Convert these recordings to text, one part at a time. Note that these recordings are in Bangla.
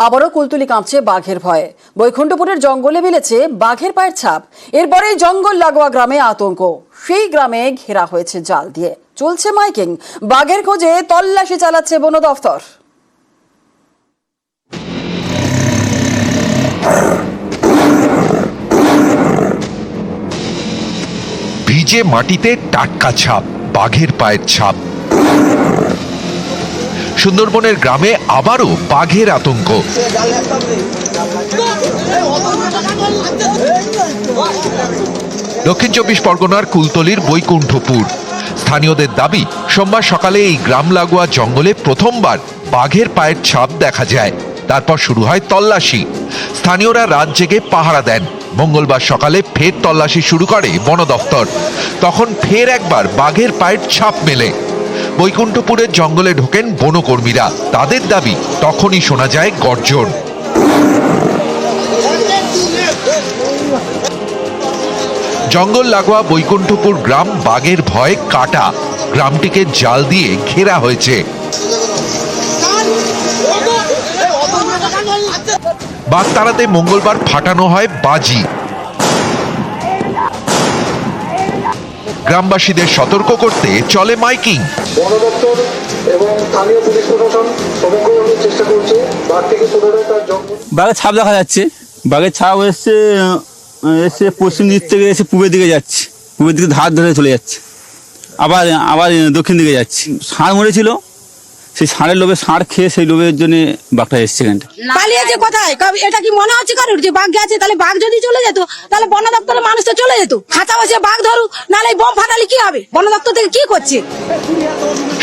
আবারও কুলতুলি কাঁপছে বাঘের ভয়ে। বৈকুণ্ঠপুরের জঙ্গলে মিলেছে বাঘের পায়ের ছাপ। এরপরেই জঙ্গল লাগোয়া গ্রামে আতঙ্ক। সেই গ্রামে ঘেরা হয়েছে জাল দিয়ে, চলছে মাইকিং। বাঘের খোঁজে তল্লাশি চালাচ্ছে বন দফতর। ভিজে মাটিতে টাটকা ছাপ, বাঘের পায়ের ছাপ। সুন্দরবনের গ্রামে আবারও বাঘের আতঙ্ক। দক্ষিণ 24 পরগনার কুলতলির বৈকুণ্ঠপুর। স্থানীয়দের দাবি, সোমবার সকালে এই গ্রাম লাগোয়া জঙ্গলে প্রথমবার বাঘের পায়ের ছাপ দেখা যায়। তারপর শুরু হয় তল্লাশি। স্থানীয়রা রাত জেগে পাহারা দেন। মঙ্গলবার সকালে ফের তল্লাশি শুরু করে বন দফতর। তখন ফের একবার বাঘের পায়ের ছাপ মেলে। বৈকুণ্ঠপুরের জঙ্গলে ঢোকেন বনকর্মীরা। তাদের দাবি, তখনই শোনা যায় গর্জন। জঙ্গল লাগোয়া বৈকুণ্ঠপুর গ্রাম বাঘের ভয়ে কাটা। গ্রামটিকে জাল দিয়ে ঘেরা হয়েছে। বাঘ তাড়াতে মঙ্গলবার ফাটানো হয় বাজি। গ্রামবাসীদের সতর্ক করতে চলে মাইকিং। বন দপ্তর এবং স্থানীয় পুলিশ প্রশাসন সমগ্রভাবে চেষ্টা করছে বাঘ থেকে পুনরায় তার জঙ্গল। বাঘের ছাপ দেখা যাচ্ছে। বাঘের ছাপ এসে পশ্চিম দিক থেকে এসে পূবের দিকে যাচ্ছে, পূবের দিকে ধার ধরে চলে যাচ্ছে, আবার আবার দক্ষিণ দিকে যাচ্ছে। ষাঁড় মরেছিল, সেই ষাঁড়ের লোভে, ষাঁড় খেয়ে সেই লোভের জন্য বাঘটা এসছে এখানটা। পালিয়েছে কোথায়? এটা কি মনে হচ্ছে কারোর যে বাঘ গেছে? তাহলে বাঘ যদি চলে যেত তাহলে বন দপ্তরের মানুষ তো চলে যেত। খাঁচা বসে বাঘ ধরুক, নাহলে বোম ফাটালে কি হবে? বন দপ্তর থেকে কি করছে?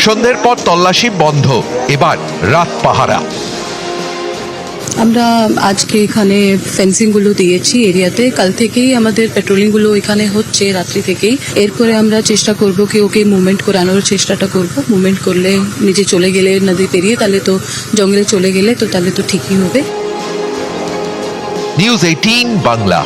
সন্ধ্যের পর তল্লাশি বন্ধ, এবার রাত পাহারা। আমরা আজকে এখানে ফেন্সিংগুলো দিয়েছি এরিয়াতে। কাল থেকেই আমাদের পেট্রোলিংগুলো এখানে হচ্ছে, রাত্রি থেকেই। এরপরে আমরা চেষ্টা করব কি ওকে মুভমেন্ট করানোর চেষ্টাটা করব। মুভমেন্ট করলে, নিজে চলে গেলে, নদী পেরিয়ে, তাহলে তো জঙ্গলে চলে গেলে তো তাহলে তো ঠিকই হবে। নিউজ 18 বাংলা।